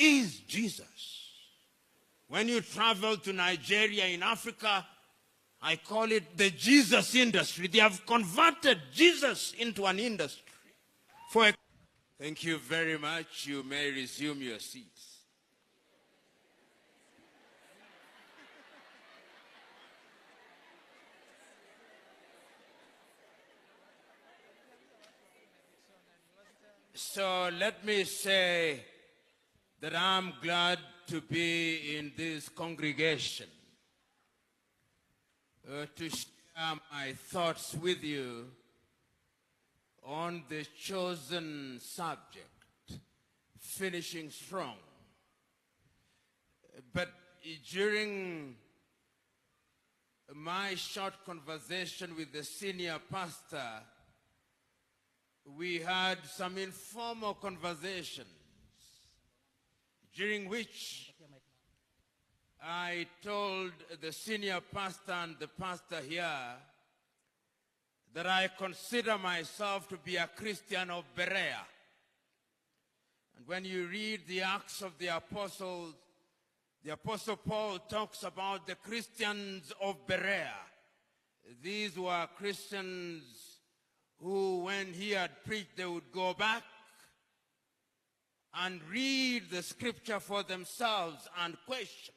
is Jesus. When you travel to Nigeria in Africa, I call it the Jesus industry. They have converted Jesus into an industry. Thank you very much. You may resume your seats. So let me say that I'm glad to be in this congregation to share my thoughts with you on the chosen subject, finishing strong. But during my short conversation with the senior pastor, we had some informal conversations during which I told the senior pastor and the pastor here that I consider myself to be a Christian of Berea. And when you read the Acts of the Apostles, the Apostle Paul talks about the Christians of Berea. These were Christians who, when he had preached, they would go back and read the scripture for themselves and question.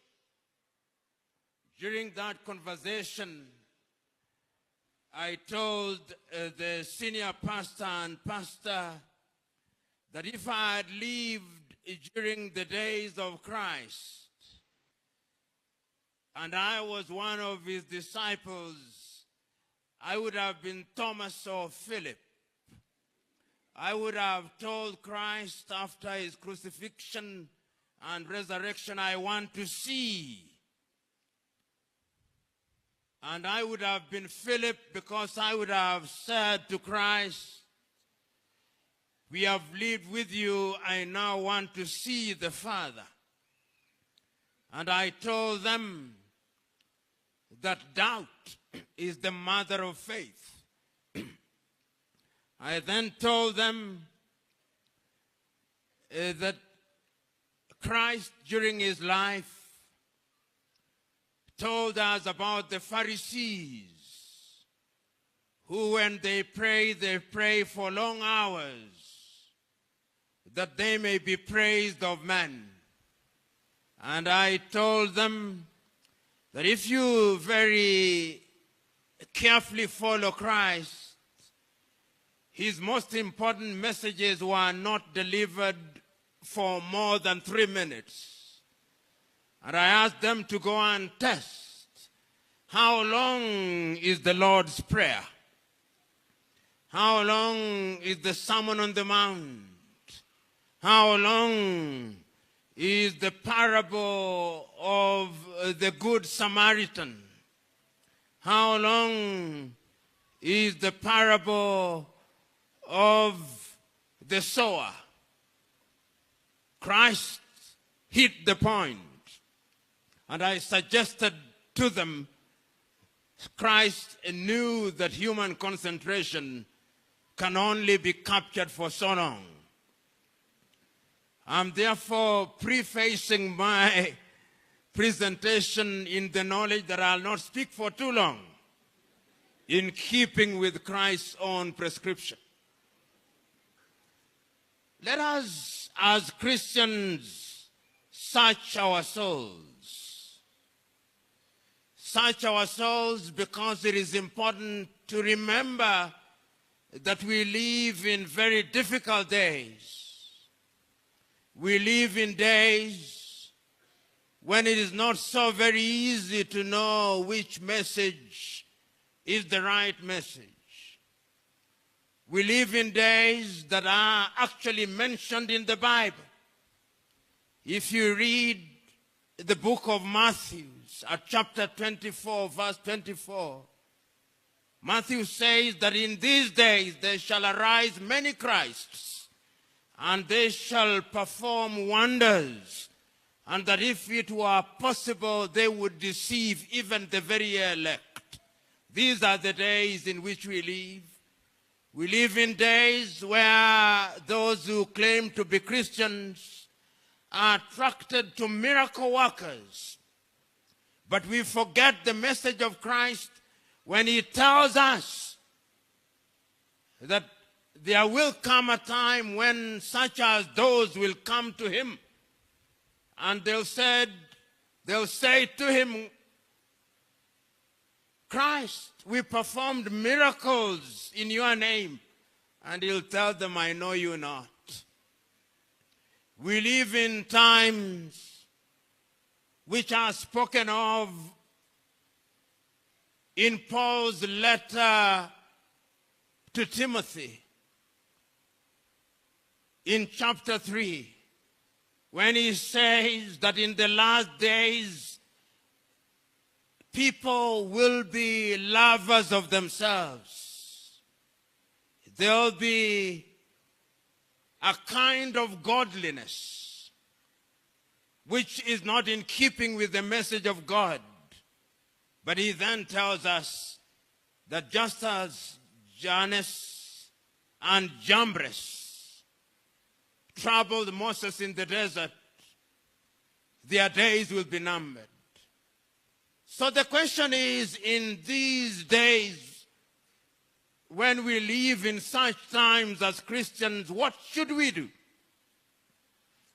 During that conversation, I told the senior pastor and pastor that if I had lived during the days of Christ and I was one of his disciples, I would have been Thomas or Philip. I would have told Christ after his crucifixion and resurrection, I want to see. And I would have been Philip because I would have said to Christ, we have lived with you, I now want to see the Father. And I told them that doubt is the mother of faith. I then told them that Christ during his life told us about the Pharisees who, when they pray for long hours that they may be praised of men. And I told them that if you very carefully follow Christ, his most important messages were not delivered for more than 3 minutes. And I asked them to go and test. How long is the Lord's Prayer? How long is the Sermon on the Mount? How long is the parable of the Good Samaritan? How long is the parable of the sower? Christ hit the point. And I suggested to them, Christ knew that human concentration can only be captured for so long. I'm therefore prefacing my presentation in the knowledge that I'll not speak for too long, in keeping with Christ's own prescription. Let us, as Christians, search our souls. Search our souls because it is important to remember that we live in very difficult days. We live in days when it is not so very easy to know which message is the right message. We live in days that are actually mentioned in the Bible. If you read the book of Matthew, at chapter 24, verse 24, Matthew says that in these days there shall arise many Christs, and they shall perform wonders, and that if it were possible, they would deceive even the very elect. These are the days in which we live. We live in days where those who claim to be Christians are attracted to miracle workers. But we forget the message of Christ when he tells us that there will come a time when such as those will come to him, and they'll say to him, Christ, we performed miracles in your name. And he'll tell them, I know you not. We live in times which are spoken of in Paul's letter to Timothy in chapter 3, when he says that in the last days people will be lovers of themselves. There'll be a kind of godliness which is not in keeping with the message of God. But he then tells us that just as Jannes and Jambres troubled Moses in the desert, their days will be numbered. So the question is, in these days, when we live in such times as Christians, what should we do?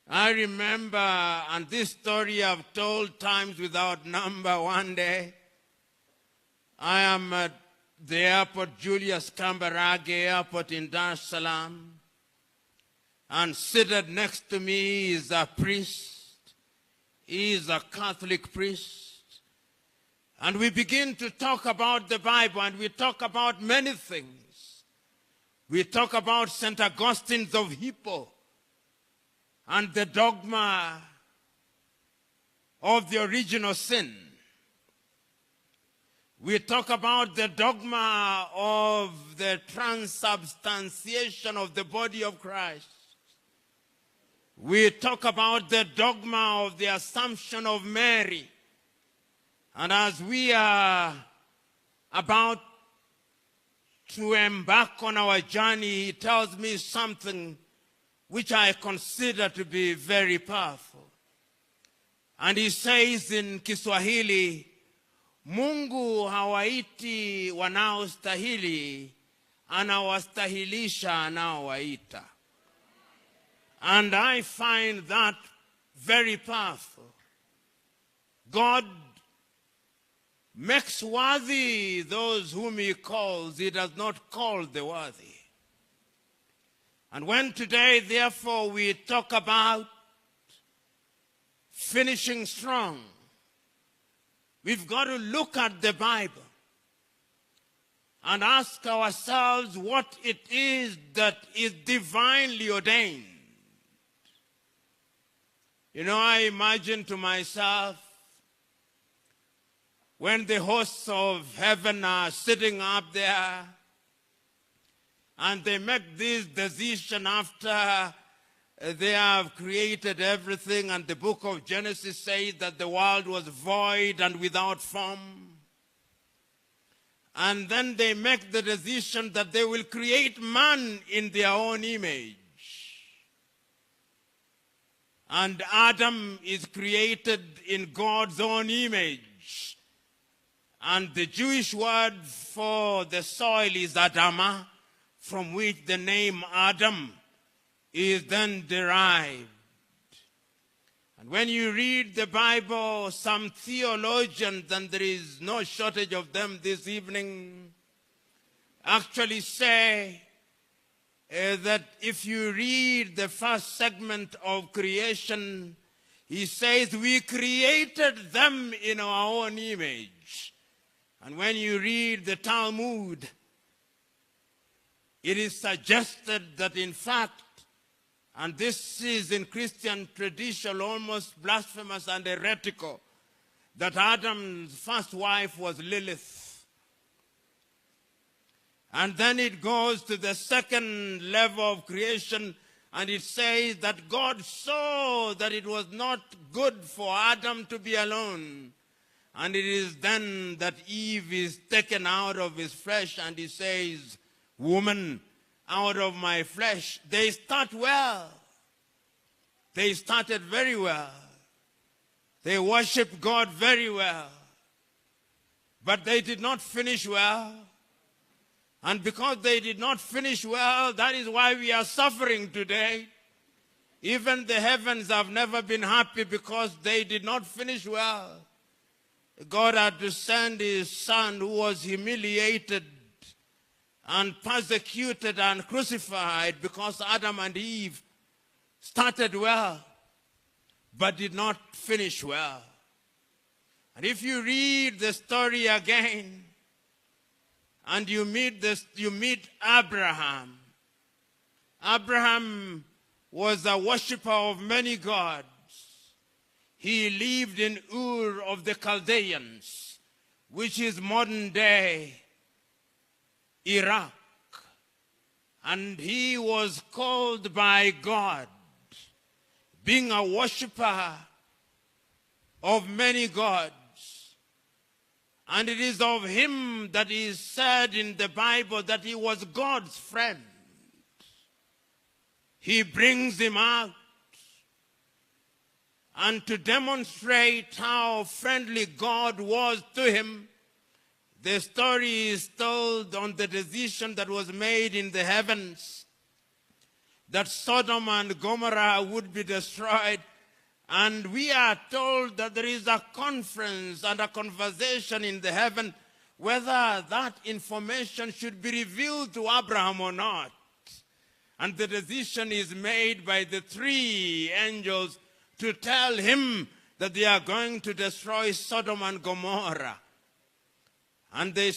I remember, and this story I've told times without number, one day, I am at the airport, Julius Kambarage Airport in Dar es Salaam, and seated next to me is a priest. He is a Catholic priest. And we begin to talk about the Bible, and we talk about many things. We talk about St. Augustine's of Hippo and the dogma of the original sin. We talk about the dogma of the transubstantiation of the body of Christ. We talk about the dogma of the Assumption of Mary. And as we are about to embark on our journey, he tells me something which I consider to be very powerful. And he says in Kiswahili, Mungu hawaiti wanaostahili, anawastahilisha anaowaita. And I find that very powerful. God makes worthy those whom he calls. He does not call the worthy. And when today, therefore, we talk about finishing strong, we've got to look at the Bible and ask ourselves what it is that is divinely ordained. You know, I imagine to myself, when the hosts of heaven are sitting up there and they make this decision after they have created everything, and the book of Genesis says that the world was void and without form. And then they make the decision that they will create man in their own image. And Adam is created in God's own image. And the Jewish word for the soil is Adamah, from which the name Adam is then derived. And when you read the Bible, some theologians, and there is no shortage of them this evening, actually say that if you read the first segment of creation, he says we created them in our own image. And when you read the Talmud, it is suggested that in fact, and this is in Christian tradition almost blasphemous and heretical, that Adam's first wife was Lilith. And then it goes to the second level of creation, and it says that God saw that it was not good for Adam to be alone. And it is then that Eve is taken out of his flesh, and he says, woman, out of my flesh. They start well. They started very well. They worshiped God very well. But they did not finish well. And because they did not finish well, that is why we are suffering today. Even the heavens have never been happy because they did not finish well. God had to send his son who was humiliated and persecuted and crucified because Adam and Eve started well but did not finish well. And if you read the story again and you meet Abraham. Abraham was a worshiper of many gods. He lived in Ur of the Chaldeans, which is modern-day Iraq. And he was called by God, being a worshiper of many gods. And it is of him that is said in the Bible that he was God's friend. He brings him out. And to demonstrate how friendly God was to him, the story is told on the decision that was made in the heavens that Sodom and Gomorrah would be destroyed. And we are told that there is a conference and a conversation in the heaven whether that information should be revealed to Abraham or not. And the decision is made by the three angels to tell him that they are going to destroy Sodom and Gomorrah. And they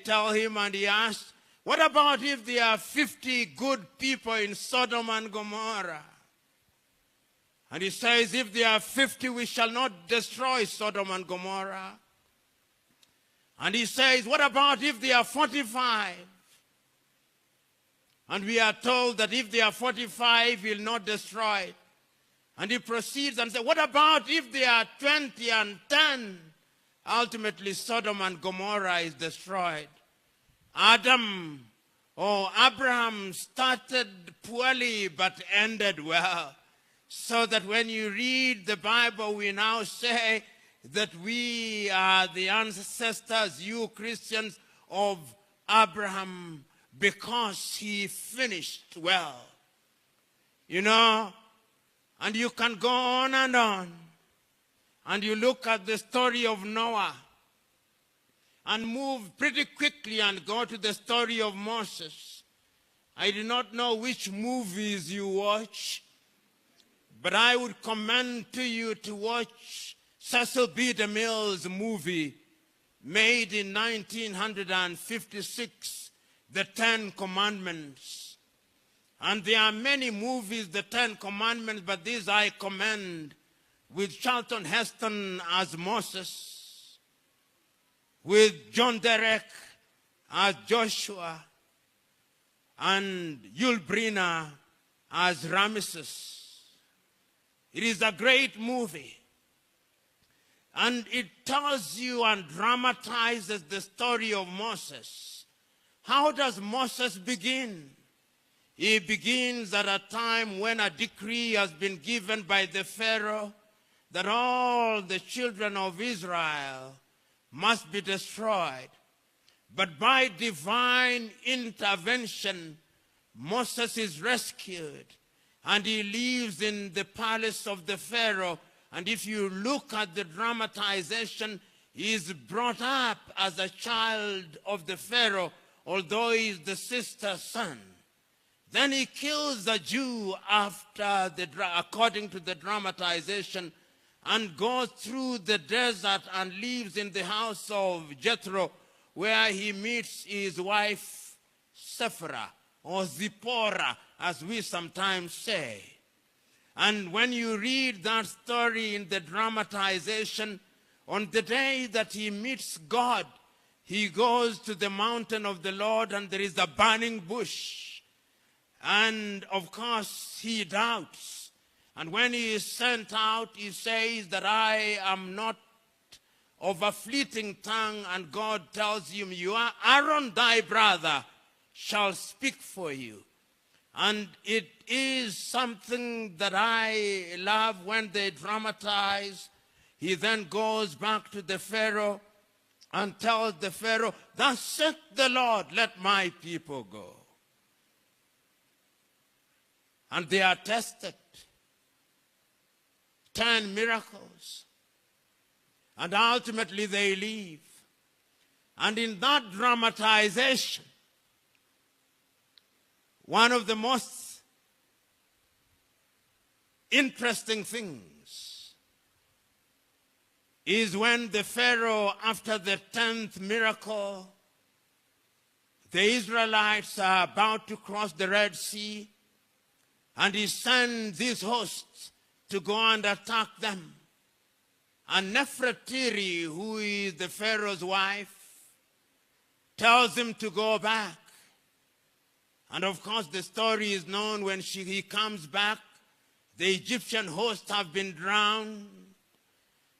tell him, and he asked, what about if there are 50 good people in Sodom and Gomorrah? And he says, if there are 50, we shall not destroy Sodom and Gomorrah. And he says, what about if there are 45? And we are told that if there are 45, he'll not destroy it. And he proceeds and says, what about if there are 20 and 10? Ultimately, Sodom and Gomorrah is destroyed. Abraham started poorly but ended well. So that when you read the Bible, we now say that we are the ancestors, you Christians, of Abraham because he finished well. You know, and you can go on. And you look at the story of Noah and move pretty quickly and go to the story of Moses. I do not know which movies you watch, but I would commend to you to watch Cecil B. DeMille's movie made in 1956, The Ten Commandments. And there are many movies, The Ten Commandments, but these I commend, with Charlton Heston as Moses, with John Derek as Joshua, and Yul Brynner as Ramesses. It is a great movie. And it tells you and dramatizes the story of Moses. How does Moses begin? He begins at a time when a decree has been given by the Pharaoh that all the children of Israel must be destroyed. But by divine intervention, Moses is rescued. And he lives in the palace of the Pharaoh. And if you look at the dramatization, he is brought up as a child of the Pharaoh, although he is the sister's son. Then he kills a Jew according to the dramatization, and goes through the desert and lives in the house of Jethro, where he meets his wife Sephora, or Zipporah, as we sometimes say. And when you read that story in the dramatization, on the day that he meets God, he goes to the mountain of the Lord and there is a burning bush. And of course, he doubts. And when he is sent out, he says that I am not of a fleeting tongue. And God tells him, Aaron, thy brother, shall speak for you. And it is something that I love when they dramatize. He then goes back to the Pharaoh and tells the Pharaoh, "Thus saith the Lord, let my people go." And they are tested. 10 miracles. And ultimately they leave. And in that dramatization, one of the most interesting things is when the Pharaoh, after the 10th miracle, the Israelites are about to cross the Red Sea, and he sends his hosts to go and attack them. And Nefertiti, who is the Pharaoh's wife, tells him to go back. And of course, the story is known. When he comes back, the Egyptian hosts have been drowned.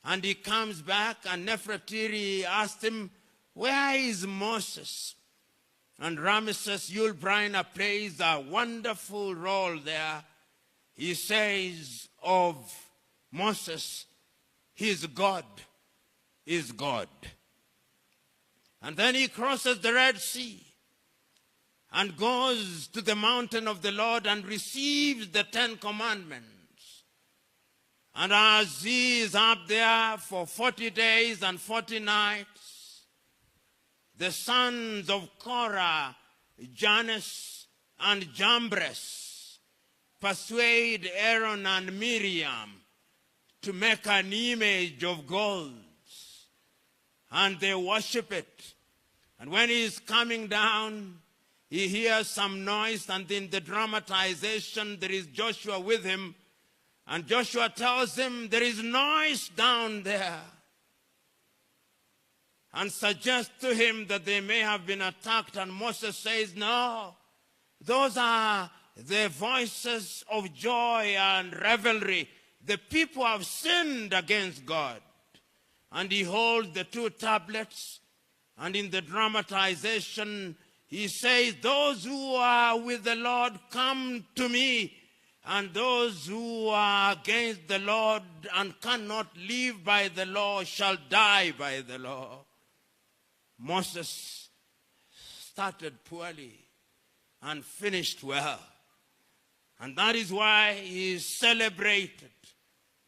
And he comes back, and Nefertiti asked him, "Where is Moses?" And Ramesses Yul-Brynner plays a wonderful role there. He says of Moses, his God is God. And then he crosses the Red Sea and goes to the mountain of the Lord and receives the 10 commandments. And as he is up there for 40 days and 40 nights, the sons of Korah, Jannes and Jambres, persuade Aaron and Miriam to make an image of gold. And they worship it. And when he is coming down, he hears some noise, and in the dramatization, there is Joshua with him. And Joshua tells him, "There is noise down there," and suggests to him that they may have been attacked. And Moses says, "No, those are the voices of joy and revelry. The people have sinned against God." And he holds the 2 tablets, and in the dramatization, he says, "Those who are with the Lord, come to me, and those who are against the Lord and cannot live by the law shall die by the law." Moses started poorly and finished well. And that is why he is celebrated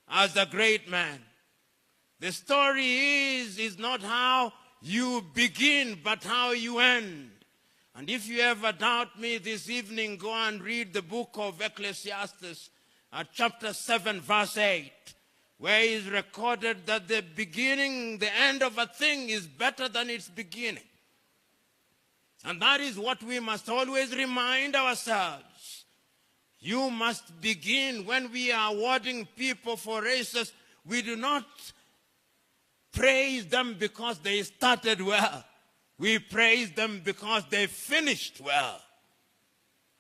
as a great man. The story is not how you begin, but how you end. And if you ever doubt me this evening, go and read the book of Ecclesiastes, chapter 7, verse 8, where it is recorded that the beginning, the end of a thing is better than its beginning. And that is what we must always remind ourselves. You must begin. When we are awarding people for races, we do not praise them because they started well. We praise them because they finished well.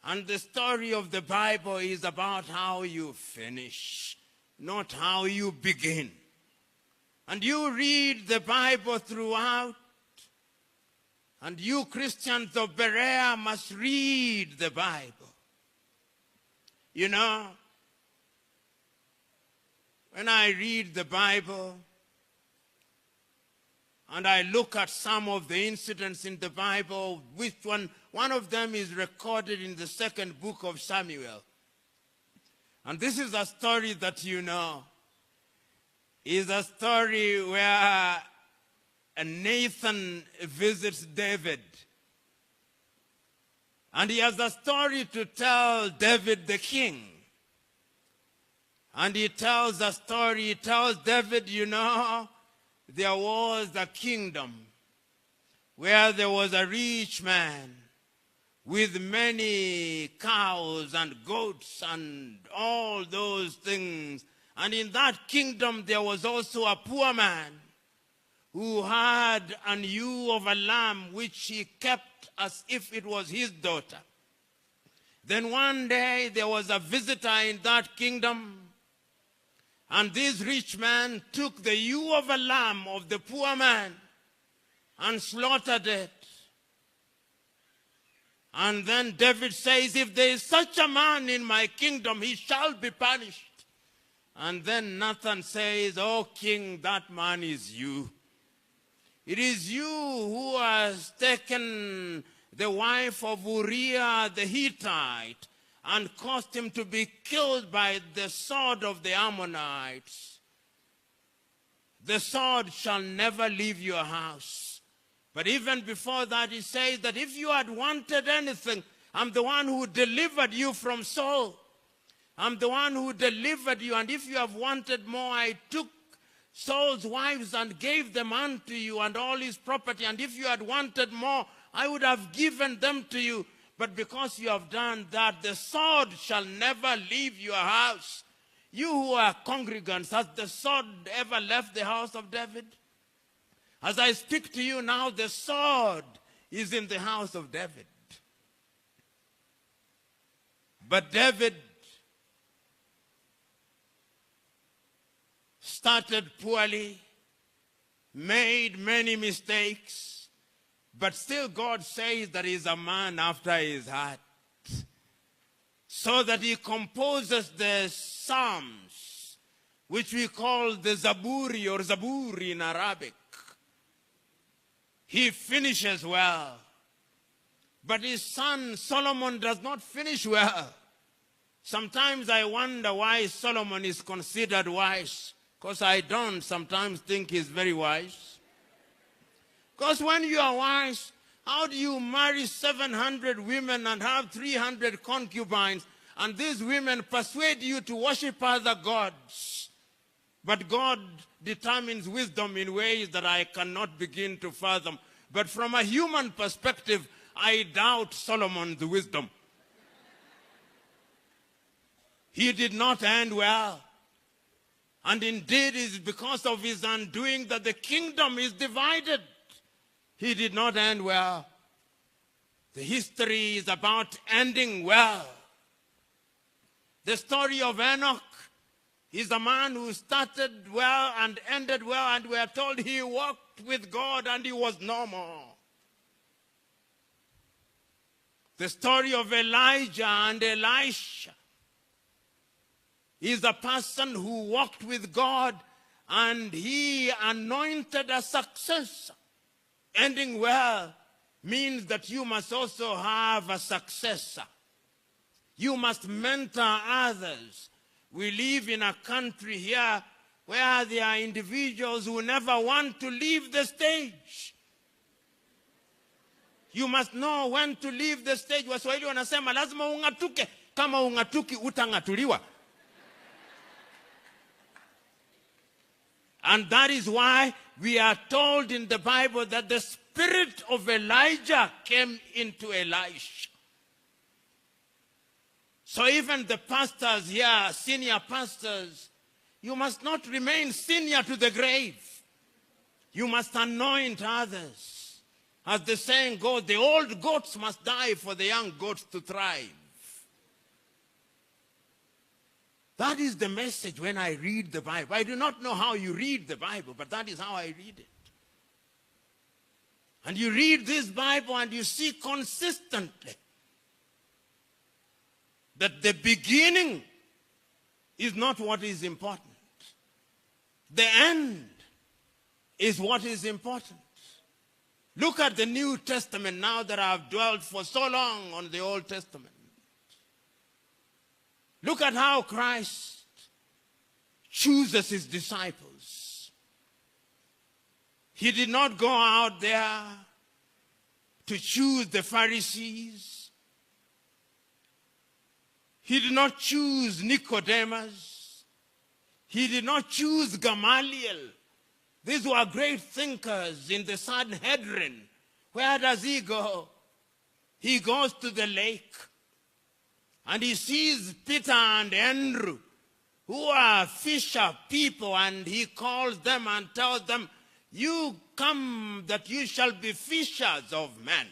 And the story of the Bible is about how you finish, not how you begin. And you read the Bible throughout, and you Christians of Berea must read the Bible. You know, when I read the Bible, and I look at some of the incidents in the Bible, one of them is recorded in the 2nd book of Samuel. And this is a story that you know. It's a story where Nathan visits David. And he has a story to tell David the king. And he tells a story, he tells David, you know, there was a kingdom where there was a rich man with many cows and goats and all those things. And in that kingdom there was also a poor man who had an ewe of a lamb which he kept as if it was his daughter. Then one day there was a visitor in that kingdom, and this rich man took the ewe of a lamb of the poor man and slaughtered it. And then David says, if there is such a man in my kingdom, he shall be punished. And then Nathan says, oh king, that man is you. It is you who has taken the wife of Uriah the Hittite and caused him to be killed by the sword of the Ammonites. The sword shall never leave your house. But even before that, he says that if you had wanted anything, I'm the one who delivered you from Saul. I'm the one who delivered you. And if you have wanted more, I took Saul's wives and gave them unto you and all his property. And if you had wanted more, I would have given them to you. But because you have done that, the sword shall never leave your house. You who are congregants, has the sword ever left the house of David? As I speak to you now, the sword is in the house of David. But David started poorly, made many mistakes, but still God says that he's a man after his heart. So that he composes the Psalms, which we call the Zaburi or Zaburi in Arabic. He finishes well. But his son Solomon does not finish well. Sometimes I wonder why Solomon is considered wise. Because I don't sometimes think he's very wise. Because when you are wise, how do you marry 700 women and have 300 concubines, and these women persuade you to worship other gods? But God determines wisdom in ways that I cannot begin to fathom. But from a human perspective, I doubt Solomon's wisdom. He did not end well. And indeed, it is because of his undoing that the kingdom is divided. He did not end well. The history is about ending well. The story of Enoch is a man who started well and ended well, and we are told he walked with God and he was no more. The story of Elijah and Elisha is a person who walked with God and he anointed a successor. Ending well means that you must also have a successor. You must mentor others. We live in a country here where there are individuals who never want to leave the stage. You must know when to leave the stage. Waswahili wanasema lazima ungatuke, kama ungatuki utangatuliwa. And that is why we are told in the Bible that the spirit of Elijah came into Elisha. So even the pastors here, senior pastors, you must not remain senior to the grave. You must anoint others. As the saying goes, the old goats must die for the young goats to thrive. That is the message when I read the Bible. I do not know how you read the Bible, but that is how I read it. And you read this Bible and you see consistently that the beginning is not what is important. The end is what is important. Look at the New Testament now that I have dwelt for so long on the Old Testament. Look at how Christ chooses his disciples. He did not go out there to choose the Pharisees. He did not choose Nicodemus. He did not choose Gamaliel. These were great thinkers in the Sanhedrin. Where does he go? He goes to the lake. And he sees Peter and Andrew, who are fisher people, and he calls them and tells them, you come that you shall be fishers of men.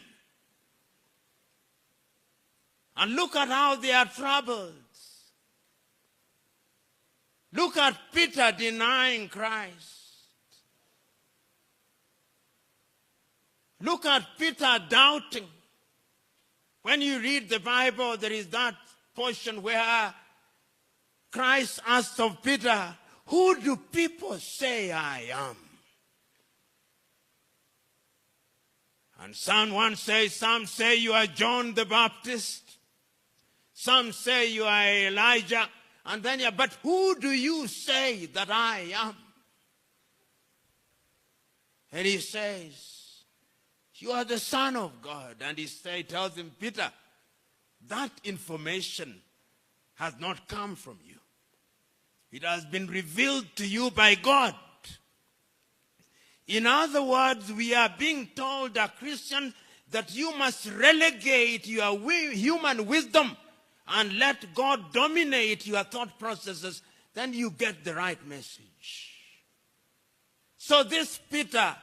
And look at how they are troubled. Look at Peter denying Christ. Look at Peter doubting. When you read the Bible, there is that portion where Christ asked of Peter, "Who do people say I am?" And some say you are John the Baptist. Some say you are Elijah. And then, but who do you say that I am? And he says, "You are the Son of God." And he tells him, "Peter, that information has not come from you. It has been revealed to you by God." In other words, we are being told, as Christians, that you must relegate your human wisdom and let God dominate your thought processes. Then you get the right message. So this Peter,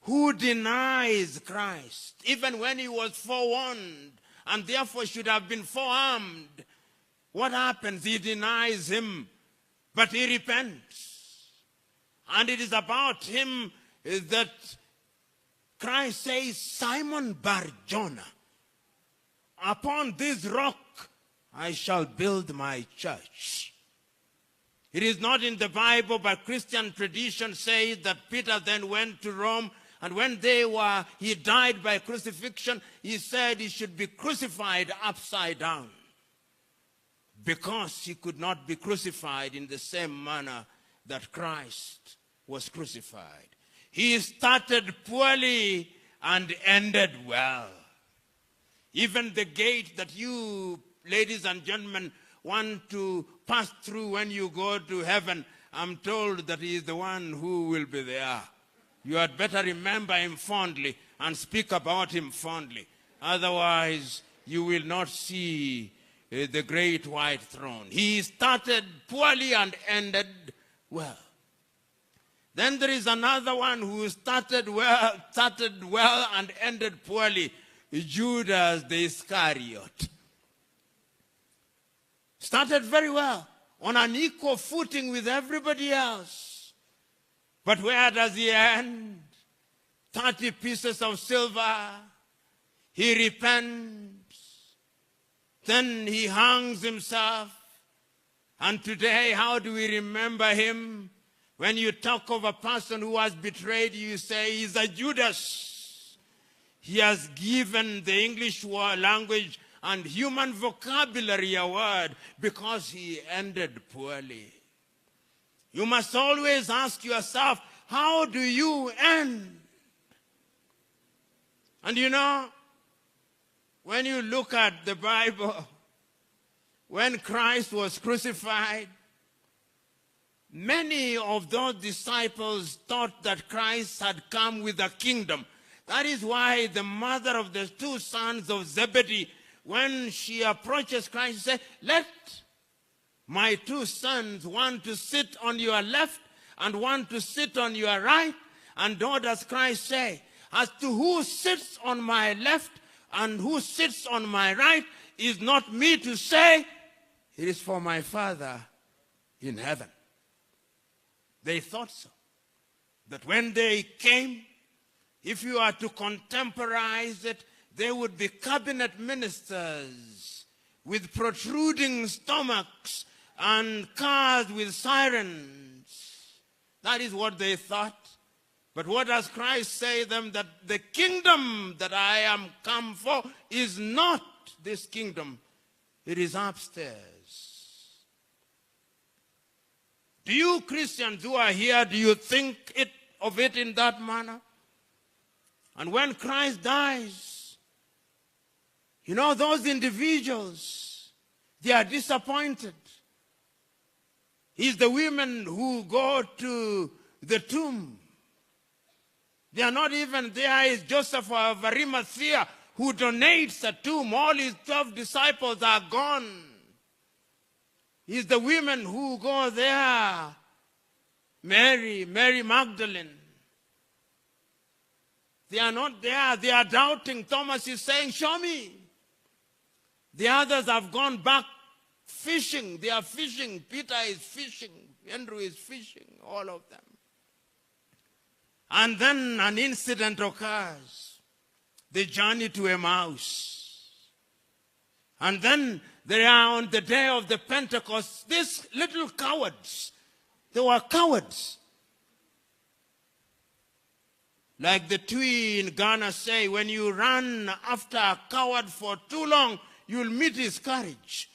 who denies Christ, even when he was forewarned, and therefore should have been forearmed, what happens? He denies him, but he repents. And it is about him that Christ says, "Simon Bar-Jonah, upon this rock I shall build my church." It is not in the Bible, but Christian tradition says that Peter then went to Rome, and when he died by crucifixion, he said he should be crucified upside down, because he could not be crucified in the same manner that Christ was crucified. He started poorly and ended well. Even the gate that you, ladies and gentlemen, want to pass through when you go to heaven, I'm told that he is the one who will be there. You had better remember him fondly and speak about him fondly. Otherwise, you will not see the great white throne. He started poorly and ended well. Then there is another one who started well and ended poorly, Judas the Iscariot. Started very well, on an equal footing with everybody else. But where does he end? 30 pieces of silver. He repents. Then he hangs himself. And today, how do we remember him? When you talk of a person who has betrayed you, say he's a Judas. He has given the English language and human vocabulary a word because he ended poorly. You must always ask yourself, how do you end? And you know, when you look at the Bible, when Christ was crucified, many of those disciples thought that Christ had come with a kingdom. That is why the mother of the two sons of Zebedee, when she approaches Christ, she said, "Let my two sons, one to sit on your left and one to sit on your right." And what does Christ say? "As to who sits on my left and who sits on my right is not me to say, it is for my Father in heaven." They thought so. That when they came, if you are to contemporize it, they would be cabinet ministers with protruding stomachs and cars with sirens. That is what they thought. But what does Christ say to them? That the kingdom that I am come for is not this kingdom. It is upstairs. Do you Christians who are here, do you think of it in that manner? And when Christ dies, you know, those individuals, they are disappointed. It's the women who go to the tomb. They are not even there. It's Joseph of Arimathea who donates a tomb. All his 12 disciples are gone. It's the women who go there. Mary Magdalene. They are not there. They are doubting. Thomas is saying, "Show me." The others have gone back fishing. They are fishing. Peter is fishing. Andrew is fishing. All of them. And then an incident occurs. The journey to Emmaus. And then there on the day of the Pentecost, these little cowards, they were cowards. Like the Twi in Ghana say, when you run after a coward for too long, you'll meet his courage.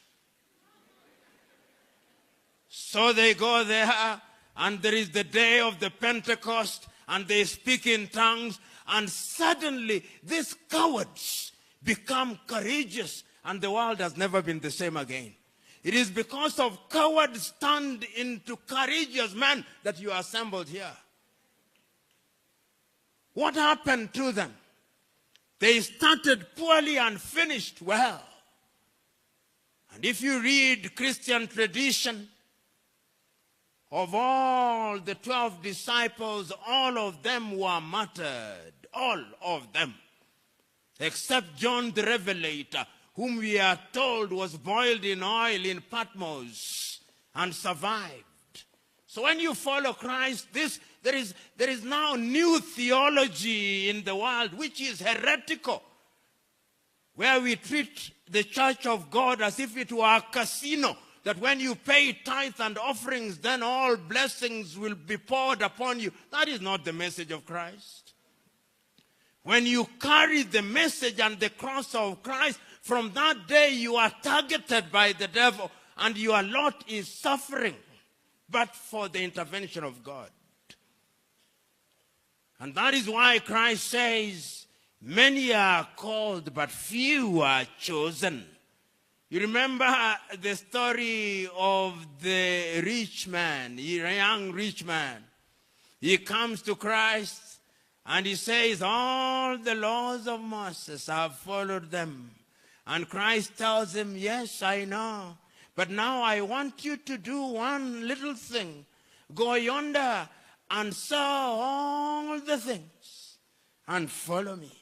So they go there, and there is the day of the Pentecost, and they speak in tongues, and suddenly these cowards become courageous, and the world has never been the same again. It is because of cowards turned into courageous men that you are assembled here. What happened to them? They started poorly and finished well. And if you read Christian tradition, of all the 12 disciples, all of them were martyred. All of them. Except John the Revelator, whom we are told was boiled in oil in Patmos and survived. So when you follow Christ, there is now new theology in the world which is heretical, where we treat the church of God as if it were a casino, that when you pay tithe and offerings, then all blessings will be poured upon you. That is not the message of Christ. When you carry the message and the cross of Christ, from that day you are targeted by the devil, and your lot is suffering, but for the intervention of God. And that is why Christ says, many are called, but few are chosen. You remember the story of the rich man, the young rich man. He comes to Christ and he says, all the laws of Moses, I have followed them. And Christ tells him, yes, I know. But now I want you to do one little thing. Go yonder and sell all the things and follow me.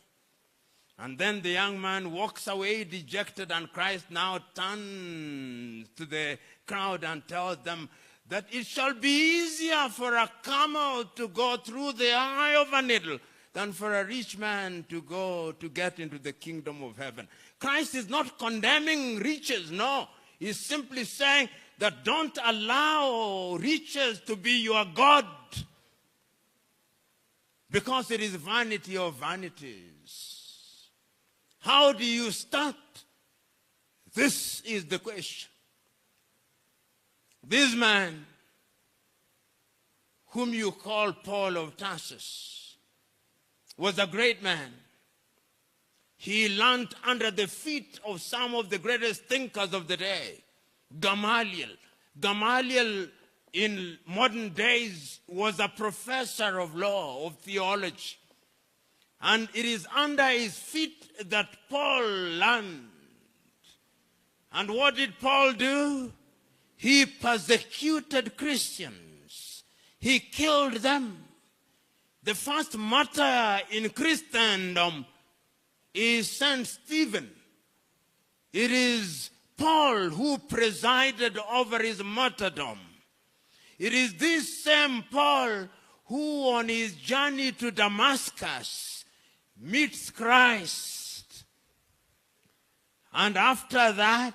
And then the young man walks away dejected, and Christ now turns to the crowd and tells them that it shall be easier for a camel to go through the eye of a needle than for a rich man to get into the kingdom of heaven. Christ is not condemning riches, no. He's simply saying that don't allow riches to be your God, because it is vanity of vanities. How do you start? This is the question. This man, whom you call Paul of Tarsus, was a great man. He learned under the feet of some of the greatest thinkers of the day. Gamaliel. Gamaliel in modern days was a professor of law, of theology. And it is under his feet that Paul learned. And what did Paul do? He persecuted Christians. He killed them. The first martyr in Christendom is Saint Stephen. It is Paul who presided over his martyrdom. It is this same Paul who on his journey to Damascus meets Christ. And after that,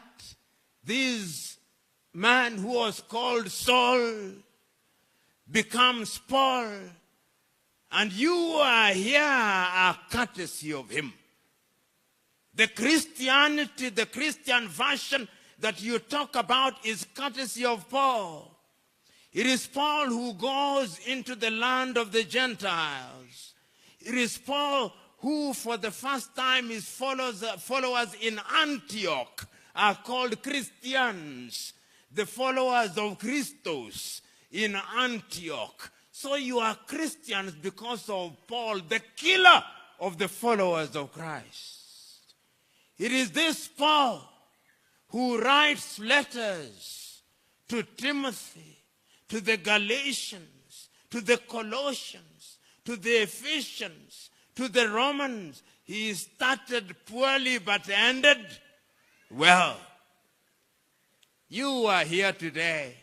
this man who was called Saul becomes Paul. And you are here are courtesy of him. The Christianity, the Christian version that you talk about is courtesy of Paul. It is Paul who goes into the land of the Gentiles. It is Paul who for the first time his followers in Antioch are called Christians, the followers of Christos in Antioch. So you are Christians because of Paul, the killer of the followers of Christ. It is this Paul who writes letters to Timothy, to the Galatians, to the Colossians, to the Ephesians, to the Romans. He started poorly but ended well. You are here today.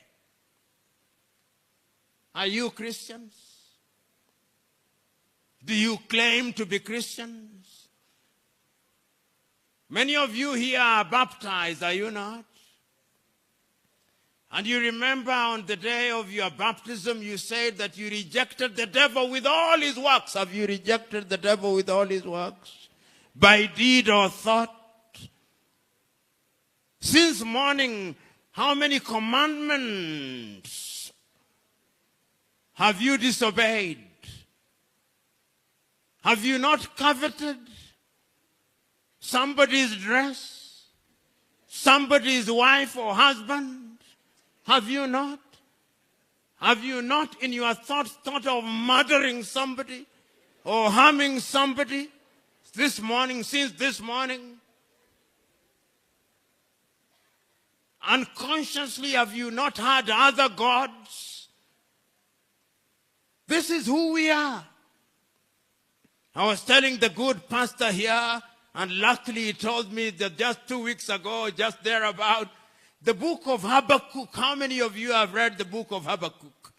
Are you Christians? Do you claim to be Christians? Many of you here are baptized, are you not? And you remember on the day of your baptism, you said that you rejected the devil with all his works. Have you rejected the devil with all his works? By deed or thought? Since morning, how many commandments have you disobeyed? Have you not coveted somebody's dress, somebody's wife or husband? Have you not? Have you not in your thoughts thought of murdering somebody or harming somebody this morning, since this morning? Unconsciously, have you not had other gods? This is who we are. I was telling the good pastor here, and luckily he told me that just 2 weeks ago, just thereabout, the book of Habakkuk. How many of you have read the book of Habakkuk?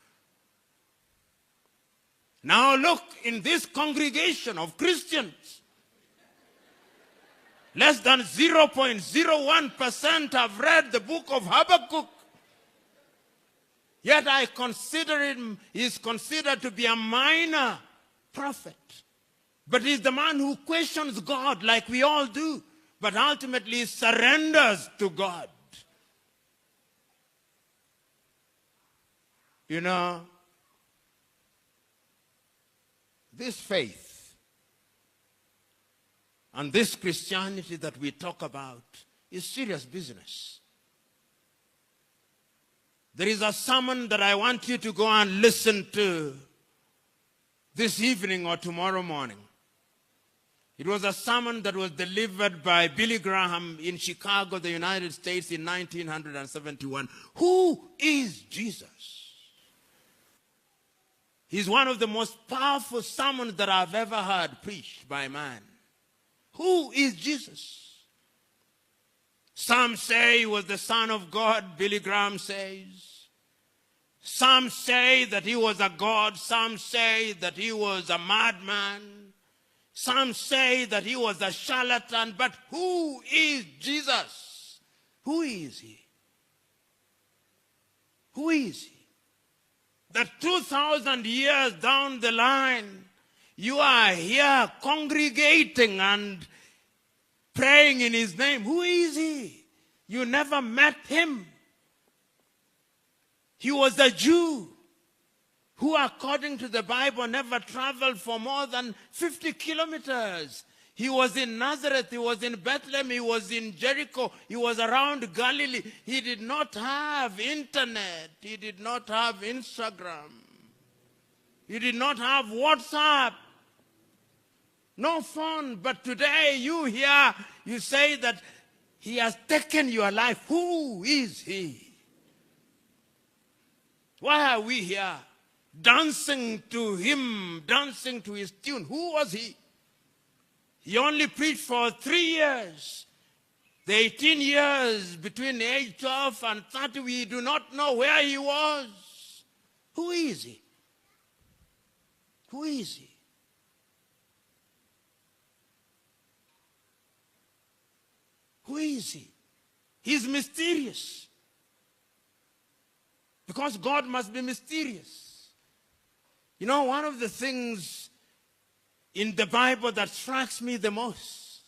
Now look, in this congregation of Christians, less than 0.01% have read the book of Habakkuk. Yet I consider him, he is considered to be a minor prophet. But he's the man who questions God like we all do, but ultimately surrenders to God. You know, this faith and this Christianity that we talk about is serious business. There is a sermon that I want you to go and listen to this evening or tomorrow morning. It was a sermon that was delivered by Billy Graham in Chicago, the United States in 1971. Who is Jesus? He's one of the most powerful sermons that I've ever heard preached by man. Who is Jesus? Some say he was the Son of God, Billy Graham says. Some say that he was a god. Some say that he was a madman. Some say that he was a charlatan. But who is Jesus? Who is he? Who is he? That 2,000 years down the line, you are here congregating and praying in his name. Who is he? You never met him. He was a Jew who, according to the Bible, never traveled for more than 50 kilometers. He was in Nazareth, he was in Bethlehem, he was in Jericho, he was around Galilee. He did not have internet, he did not have Instagram, he did not have WhatsApp, no phone. But today you hear, you say that he has taken your life. Who is he? Why are we here dancing to him, dancing to his tune? Who was he? He only preached for 3 years. The 18 years between age 12 and 30, we do not know where he was. Who is he? Who is he? Who is he? He's mysterious. Because God must be mysterious. You know, one of the things in the Bible that strikes me the most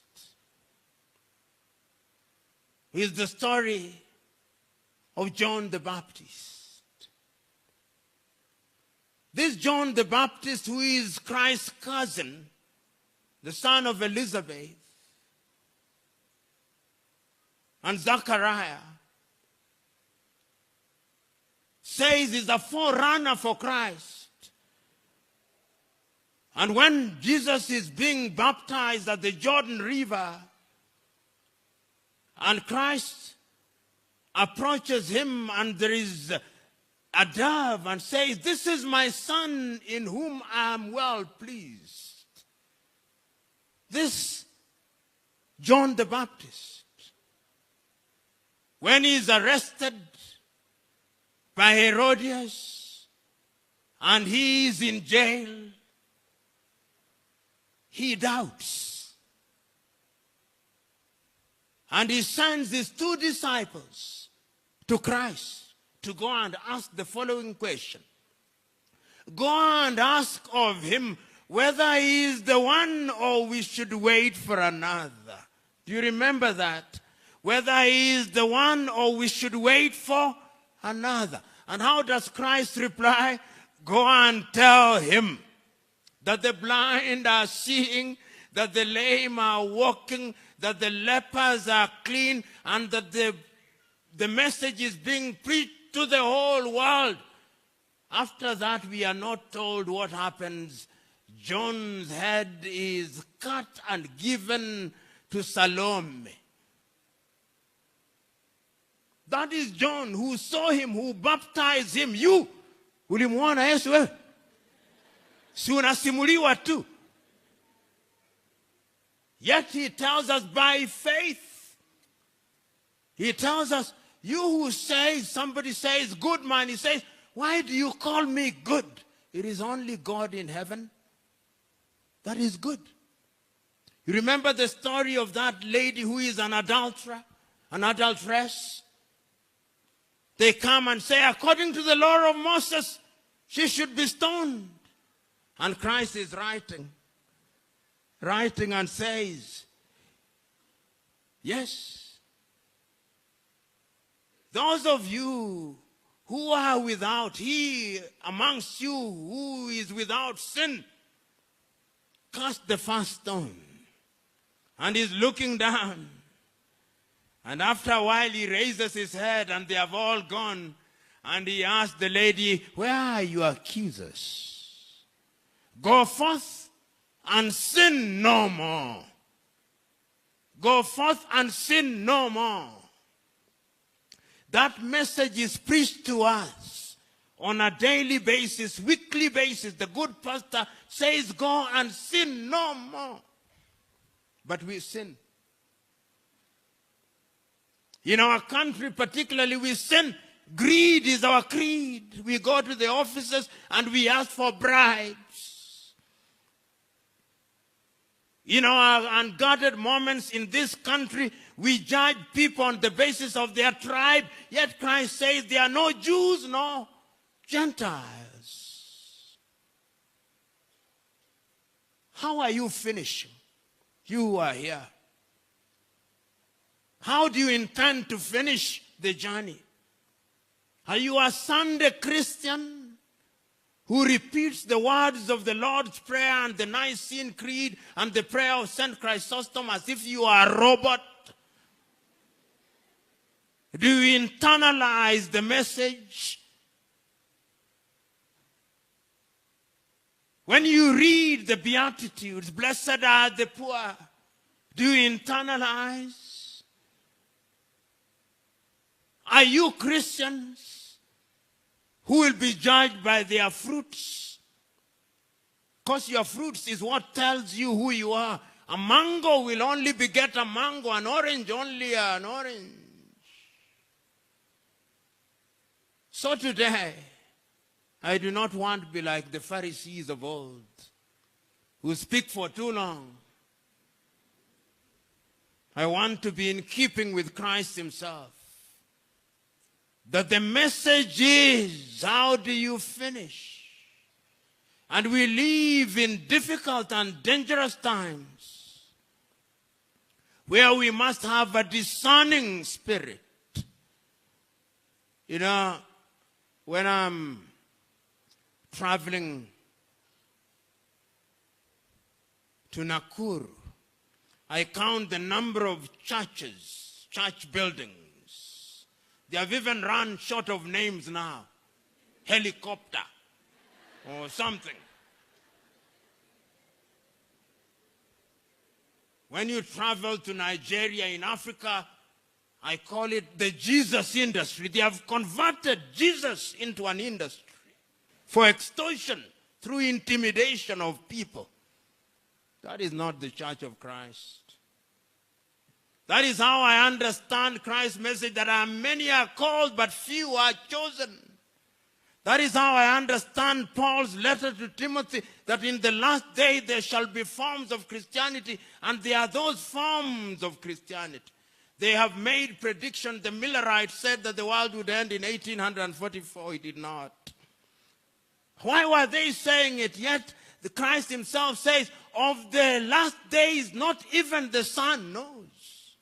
is the story of John the Baptist. This John the Baptist, who is Christ's cousin, the son of Elizabeth, and Zachariah, says he's a forerunner for Christ. And when Jesus is being baptized at the Jordan River, and Christ approaches him, and there is a dove, and says, "This is my son in whom I am well pleased." This John the Baptist, when he is arrested by Herodias and he is in jail, he doubts. And he sends his two disciples to Christ to go and ask the following question. Go and ask of him whether he is the one or we should wait for another. Do you remember that? Whether he is the one or we should wait for another. And how does Christ reply? Go and tell him that the blind are seeing, that the lame are walking, that the lepers are clean, and that the message is being preached to the whole world. After that, we are not told what happens. John's head is cut and given to Salome. That is John who saw him, who baptized him. You, ulimuona Yesu wewe? Si unasimuliwa tu. Yet he tells us by faith. He tells us, you who say, somebody says, good man, he says, why do you call me good? It is only God in heaven that is good. You remember the story of that lady who is an adulterer, an adulteress? They come and say, according to the law of Moses, she should be stoned. And Christ is writing and says, yes, those of you who are without, he amongst you who is without sin, cast the first stone. And he's looking down. And after a while he raises his head and they have all gone. And he asks the lady, where are your accusers? Go forth and sin no more. Go forth and sin no more. That message is preached to us on a daily basis, weekly basis. The good pastor says, go and sin no more. But we sin. In our country particularly, we sin. Greed is our creed. We go to the offices and we ask for bribes. In our unguarded moments in this country, we judge people on the basis of their tribe. Yet Christ says there are no Jews, no Gentiles. How are you finishing? You are here. How do you intend to finish the journey? Are you a Sunday Christian who repeats the words of the Lord's Prayer and the Nicene Creed and the prayer of St. Chrysostom as if you are a robot? Do you internalize the message? When you read the Beatitudes, blessed are the poor, do you internalize? Are you Christians who will be judged by their fruits? Because your fruits is what tells you who you are. A mango will only beget a mango, an orange only an orange. So today, I do not want to be like the Pharisees of old, who speak for too long. I want to be in keeping with Christ himself. That the message is, how do you finish? And we live in difficult and dangerous times where we must have a discerning spirit. You know, when I'm traveling to Nakuru, I count the number of churches, church buildings. They have even run short of names now. Helicopter or something. When you travel to Nigeria in Africa, I call it the Jesus industry. They have converted Jesus into an industry for extortion through intimidation of people. That is not the Church of Christ. That is how I understand Christ's message, that many are called, but few are chosen. That is how I understand Paul's letter to Timothy, that in the last day there shall be forms of Christianity, and there are those forms of Christianity. They have made predictions. The Millerites said that the world would end in 1844. It did not. Why were they saying it? Yet the Christ himself says, of the last days, not even the Son knows.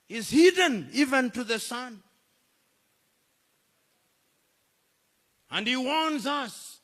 It's hidden even to the Son. And he warns us